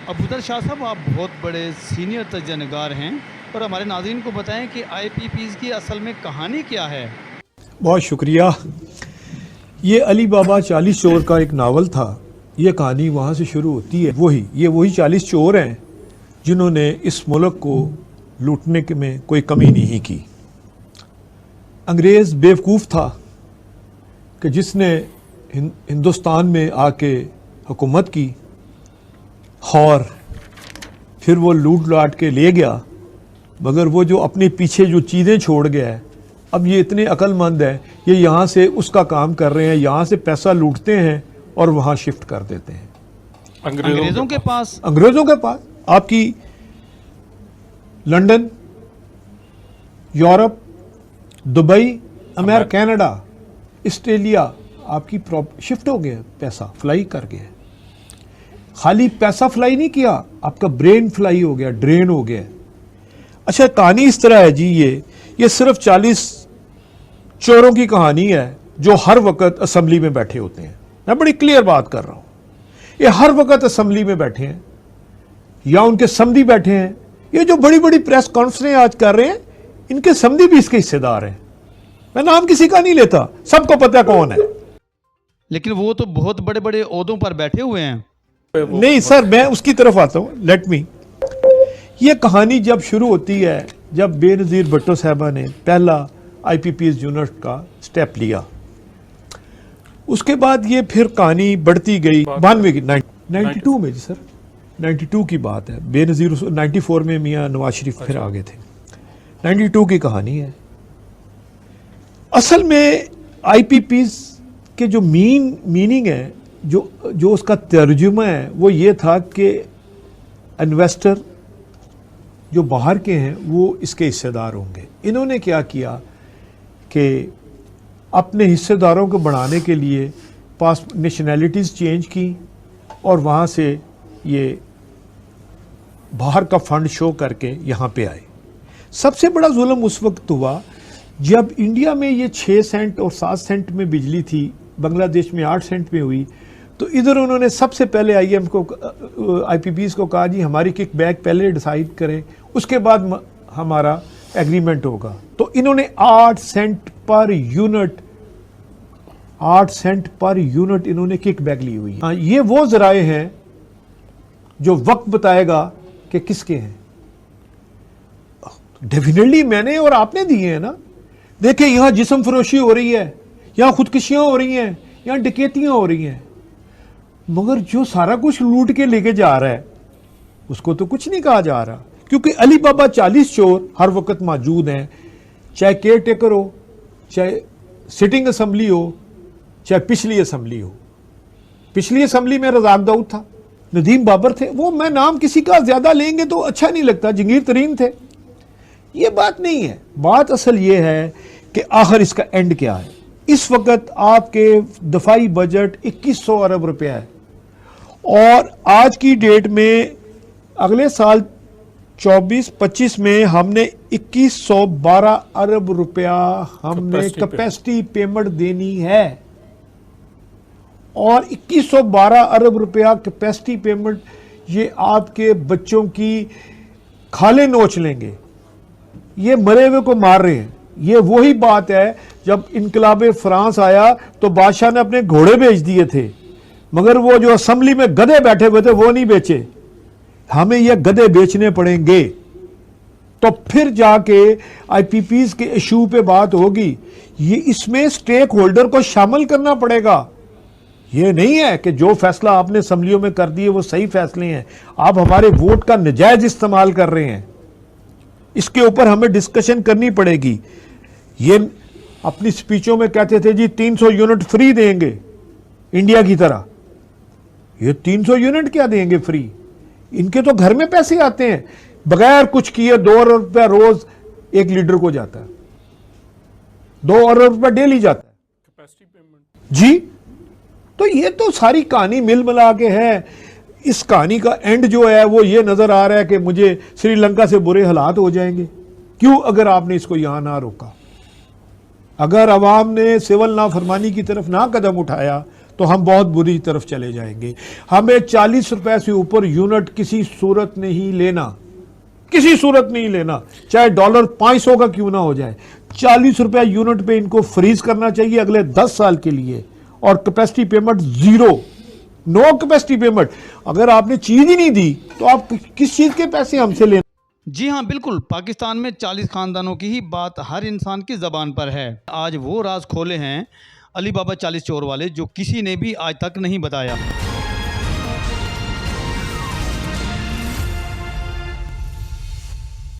अबूतर शाह साहब, आप बहुत बड़े सीनियर तजनिगार हैं और हमारे नाज़रीन को बताएं कि आईपीपीज़ की असल में कहानी क्या है। बहुत शुक्रिया। ये अली बाबा 40 चोर का एक नावल था। ये कहानी वहाँ से शुरू होती है। वही 40 चोर हैं जिन्होंने इस मुल्क को लूटने के में कोई कमी नहीं की। अंग्रेज़ बेवकूफ़ था कि जिसने हिंदुस्तान में आके हुकूमत की और फिर वो लूट लाट के ले गया, मगर वो जो अपने पीछे जो चीज़ें छोड़ गया है, अब ये इतने अक्लमंद है, ये यहाँ से उसका काम कर रहे हैं, यहाँ से पैसा लूटते हैं और वहाँ शिफ्ट कर देते हैं अंग्रेज़ों के पास। आपकी London, Europe, Dubai, America, Canada, Australia आपकी शिफ्ट हो गया, पैसा फ्लाई कर गया। खाली पैसा फ्लाई नहीं किया, आपका ब्रेन फ्लाई हो गया, ड्रेन हो गया। अच्छा, कहानी इस तरह है जी, ये सिर्फ 40 चोरों की कहानी है जो हर वक्त असेंबली में बैठे होते हैं। मैं बड़ी क्लियर बात कर रहा हूं, ये हर वक्त असेंबली में बैठे हैं या उनके समधी बैठे हैं। ये जो बड़ी बड़ी प्रेस कॉन्फ्रेंस आज कर रहे हैं, इनके समधी भी इसके हिस्सेदार हैं। मैं नाम किसी का नहीं लेता, सबको पता है कौन है। लेकिन वो तो बहुत बड़े बड़े ओहदों पर बैठे हुए हैं। नहीं सर, मैं उसकी तरफ आता हूं, लेट मी। ये कहानी जब शुरू होती है, जब बेनज़ीर भुट्टो साहबा ने पहला आईपीपीज़ यूनिट का स्टेप लिया, उसके बाद ये फिर कहानी बढ़ती गई। 92 की 92 में जी सर, 92 की बात है। बेनज़ीर 94 में मियाँ नवाज शरीफ फिर आ गए थे। 92 की कहानी है। असल में आईपीपीज़ के जो मीनिंग है, जो उसका तर्जुमा है, वो ये था कि इन्वेस्टर जो बाहर के हैं वो इसके हिस्सेदार होंगे। इन्होंने क्या किया कि अपने हिस्सेदारों को बढ़ाने के लिए पास नेशनैलिटीज़ चेंज की और वहाँ से ये बाहर का फंड शो करके यहाँ पे आए। सबसे बड़ा जुल्म उस वक्त हुआ जब इंडिया में ये 6 सेंट और 7 सेंट में बिजली थी, बांग्लादेश में 8 सेंट में हुई। तो इधर उन्होंने सबसे पहले आईएम को, आईपीपीज़ को कहा जी हमारी किक बैक पहले डिसाइड करें, उसके बाद हमारा एग्रीमेंट होगा। तो इन्होंने 8 सेंट पर यूनिट इन्होंने किक बैक ली हुई है। ये वो जराए हैं जो वक्त बताएगा कि किसके हैं। डेफिनेटली मैंने और आपने दिए हैं ना। देखिए, यहां जिस्म फरोशी हो रही है, यहां खुदकुशियां हो रही हैं, यहां डकैतियां हो रही हैं, मगर जो सारा कुछ लूट के लेके जा रहा है उसको तो कुछ नहीं कहा जा रहा, क्योंकि अली बाबा 40 चोर हर वक्त मौजूद हैं। चाहे केयर टेकर हो, चाहे सिटिंग असेंबली हो, चाहे पिछली असेंबली हो। पिछली असेंबली में रज़ाक दाऊद था, नदीम बाबर थे। वो मैं नाम किसी का ज्यादा लेंगे तो अच्छा नहीं लगता, जंगीर तरीन थे। ये बात नहीं है। बात असल ये है कि आखिर इसका एंड क्या है। इस वक्त आपके दफाई बजट 2100 अरब रुपया है और आज की डेट में अगले साल 24-25 में हमने 2112 अरब रुपया हमने कैपेसिटी पेमेंट देनी है। और 2112 अरब रुपया कैपेसिटी पेमेंट, ये आपके बच्चों की खाले नोच लेंगे, ये मरे हुए को मार रहे हैं। ये वही बात है, जब इनकलाब फ्रांस आया तो बादशाह ने अपने घोड़े बेच दिए थे, मगर वो जो असेंबली में गधे बैठे हुए थे वो नहीं बेचे। हमें ये गधे बेचने पड़ेंगे, तो फिर जाके आईपीपीज़ के इशू पे बात होगी। ये इसमें स्टेक होल्डर को शामिल करना पड़ेगा। ये नहीं है कि जो फैसला आपने असेंबलियों में कर दिए वो सही फैसले हैं। आप हमारे वोट का नाजायज इस्तेमाल कर रहे हैं। इसके ऊपर हमें डिस्कशन करनी पड़ेगी। ये अपनी स्पीचों में कहते थे जी 300 यूनिट फ्री देंगे इंडिया की तरह। ये 300 यूनिट क्या देंगे फ्री? इनके तो घर में पैसे आते हैं, बगैर कुछ किए 2 अरब रुपया रोज एक लीडर को जाता है, 2 अरब रुपया डेली जाता है कैपेसिटी पेमेंट जी। तो ये तो सारी कहानी मिल मिला के है। इस कहानी का एंड जो है वो ये नजर आ रहा है कि मुझे श्रीलंका से बुरे हालात हो जाएंगे। क्यों? अगर आपने इसको यहां ना रोका, अगर अवाम ने सिविल नाफरमानी की तरफ ना कदम उठाया, तो हम बहुत बुरी तरफ चले जाएंगे। हमें 40 रुपए से ऊपर यूनिट किसी सूरत नहीं लेना, किसी सूरत नहीं लेना, चाहे डॉलर 500 का क्यों ना हो जाए। 40 रुपया यूनिट पे इनको फ्रीज करना चाहिए अगले 10 साल के लिए, और capacity payment zero, no capacity payment. अगर आपने चीज ही नहीं दी तो आप किस चीज के पैसे हमसे लेना। जी हाँ, बिल्कुल। पाकिस्तान में 40 खानदानों की ही बात हर इंसान की ज़बान पर है। आज वो राज खोले हैं अली बाबा 40 चोर वाले, जो किसी ने भी आज तक नहीं बताया।